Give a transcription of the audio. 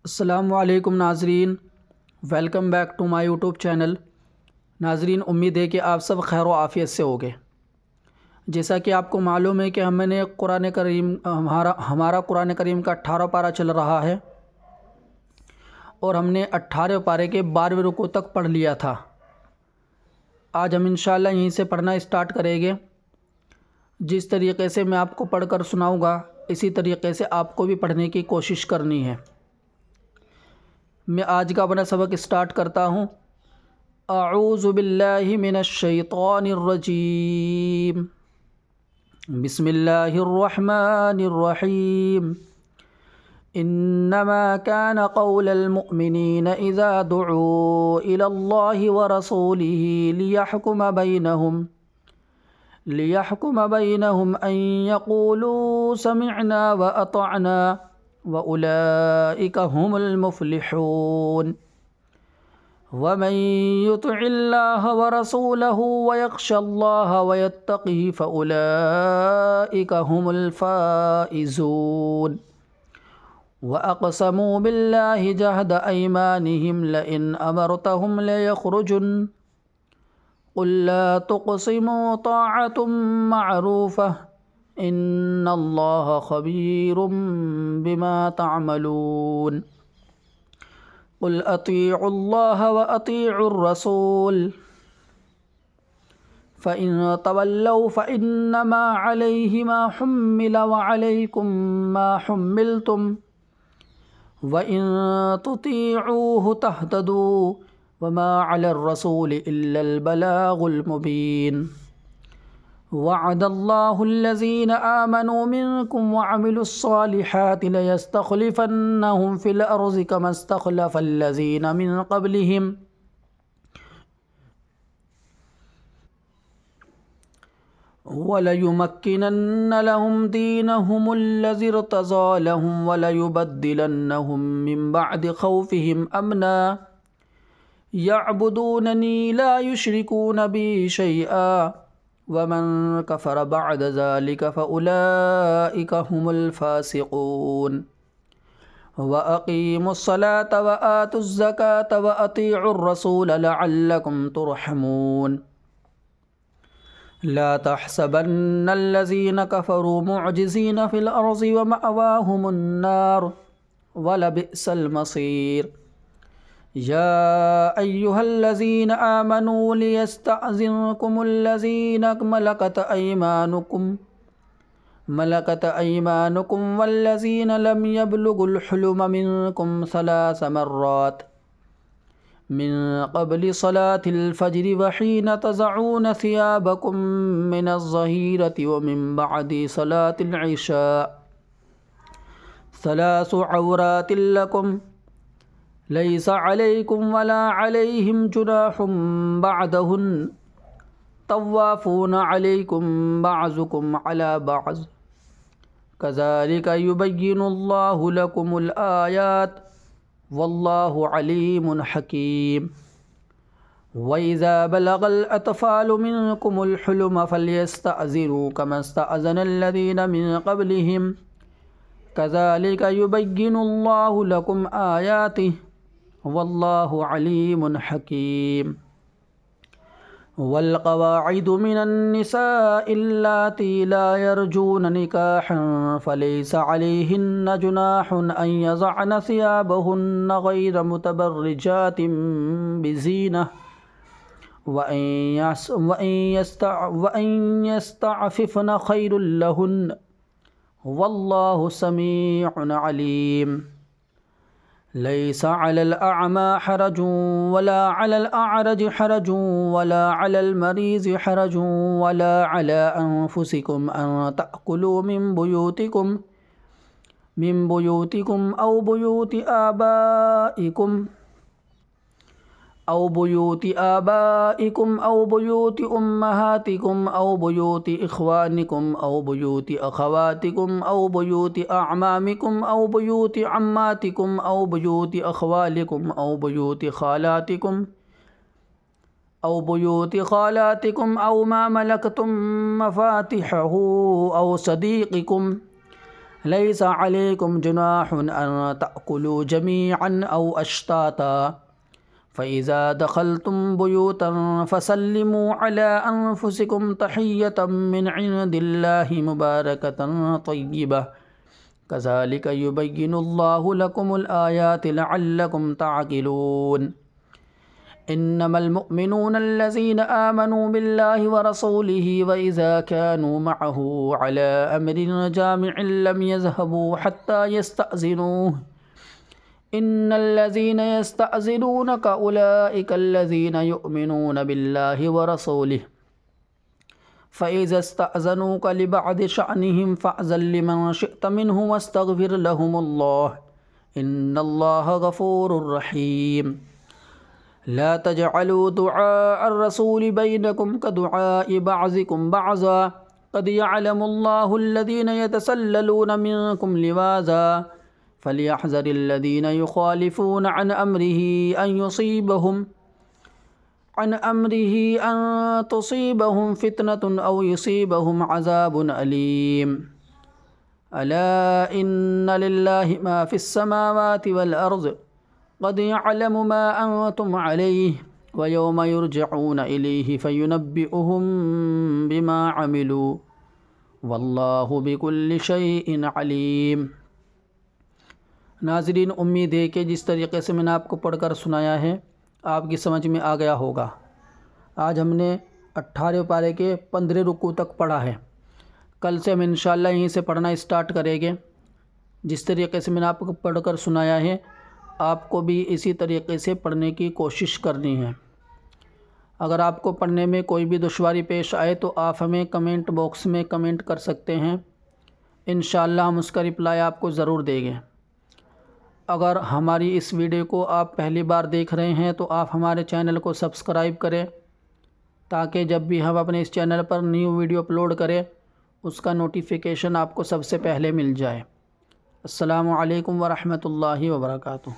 السلام علیکم ناظرین، welcome back to my YouTube channel. ناظرین، امید ہے کہ آپ سب خیر و عافیت سے ہوگے۔ جیسا کہ آپ کو معلوم ہے کہ ہمارا قرآن کریم کا 18 پارہ چل رہا ہے اور ہم نے 18 پارے کے 12ویں رکوع تک پڑھ لیا تھا۔ آج ہم انشاءاللہ یہیں سے پڑھنا اسٹارٹ کریں گے۔ جس طریقے سے میں آپ کو پڑھ کر سناؤں گا اسی طریقے سے آپ کو بھی پڑھنے کی کوشش کرنی ہے۔ میں آج کا اپنا سبق اسٹارٹ کرتا ہوں۔ اعوذ باللہ من الشیطان الرجیم، بسم اللہ الرحمن الرحیم۔ انما كان قول المؤمنین اذا دعوا الى اللہ ورسولہ ليحكم بينهم ان يقولوا سمعنا واطعنا وأولئك هم المفلحون۔ ومن يطع الله ورسوله ويخشى الله ويتقه فأولئك هم الفائزون۔ وأقسموا بالله جهد أيمانهم لئن أمرتهم ليخرجن قل لا تقسموا طاعة معروفة ان اللہ خبیر بما تعملون۔ قل اطیعوا اللہ واطیعوا الرسول فإن تولوا فإنما علیہ ما حمل وعلیکم ما حملتم وإن تطیعوه تہتدوا وما علی الرسول الا البلاغ المبین۔ وعد الله الذين آمنوا منكم وعملوا الصالحات ليستخلفنهم في الأرض كما استخلف الذين من قبلهم وليمكنن لهم دينهم الذي ارتضى لهم وليبدلنهم من بعد خوفهم أمنا يعبدونني لا يشركون بي شيئا ومن كفر بعد ذلك فأولئك هم الفاسقون۔ وأقيموا الصلاة وآتوا الزكاة وأطيعوا الرسول لعلكم ترحمون۔ لا تحسبن الذين كفروا معجزين في الأرض ومأواهم النار ولبئس المصير۔ يا أيها الذين آمنوا ليستأذنكم الذين ملكت أيمانكم والذين لم يبلغوا الحلم منكم 3 مرات من قبل صلاة الفجر وحين تضعون ثيابكم من الظهيرة ومن بعد صلاة العشاء 3 عورات لكم ليس عليكم ولا عليهم جناح بعدهن طوافون عليكم بعضكم على بعض كذلك يبين الله لكم الآيات والله عليم حكيم۔ وإذا بلغ الأطفال منكم الحلم فليستأذنوا كما استأذن الذين من قبلهم كذلك يبين الله لكم آياته والله عليم حكيم۔ والقواعد من النساء اللاتي لا يرجون نكاحا فليس عليهن جناح أن يضعن ثيابهن غير متبرجات بزينة وأن يستعففن خير لهن والله سميع عليم۔ ليس على الأعمى حرج ولا على الأعرج حرج ولا على المريض حرج ولا على أنفسكم أن تأكلوا من بيوتكم أو بيوت آبائكم أو بيوت أمهاتكم أو بيوت إخوانكم أو بيوت أخواتكم أو بيوت أعمامكم أو بيوت عماتكم أو بيوت أخوالكم أو بيوت خالاتكم أو ما ملكتم مفاتحه أو صديقكم ليس عليكم جناح أن تأكلوا جميعا أو أشتاتا فإذا دخلتم بيوتا فسلموا على أنفسكم تحية من عند الله مباركة طيبة كذلك يبين الله لكم الآيات لعلكم تعقلون إنما المؤمنون الذين آمنوا بالله ورسوله وإذا كانوا معه على أمر جامع لم يذهبوا حتى يستأذنوه إن الذين يستأذنونك أولئك الذين يؤمنون بالله ورسوله فإذا استأذنوك لبعض شأنهم فأذن لمن شئت منهم واستغفر لهم الله إن الله غفور رحيم لا تجعلوا دعاء الرسول بينكم كدعاء بعضكم بعضا قد يعلم الله الذين يتسللون منكم لواذا فليحذر الذين يخالفون عن أمره أن تصيبهم فتنة أو يصيبهم عذاب أليم ألا إن لله ما في السماوات والأرض قد يعلم ما أنتم عليه ويوم يرجعون إليه فينبئهم بما عملوا والله بكل شيء عليم۔ ناظرین، امید ہے کہ جس طریقے سے میں نے آپ کو پڑھ کر سنایا ہے آپ کی سمجھ میں آ گیا ہوگا۔ آج ہم نے 18 پارے کے 15 رکوع تک پڑھا ہے۔ کل سے ہم انشاءاللہ یہیں سے پڑھنا اسٹارٹ کریں گے۔ جس طریقے سے میں نے آپ کو پڑھ کر سنایا ہے آپ کو بھی اسی طریقے سے پڑھنے کی کوشش کرنی ہے۔ اگر آپ کو پڑھنے میں کوئی بھی دشواری پیش آئے تو آپ ہمیں کمنٹ باکس میں کمنٹ کر سکتے ہیں، انشاءاللہ ہم اس کا رپلائی آپ کو ضرور دیں گے۔ اگر ہماری اس ویڈیو کو آپ پہلی بار دیکھ رہے ہیں تو آپ ہمارے چینل کو سبسکرائب کریں تاکہ جب بھی ہم اپنے اس چینل پر نیو ویڈیو اپلوڈ کریں اس کا نوٹیفیکیشن آپ کو سب سے پہلے مل جائے۔ السلام علیکم ورحمۃ اللہ وبرکاتہ۔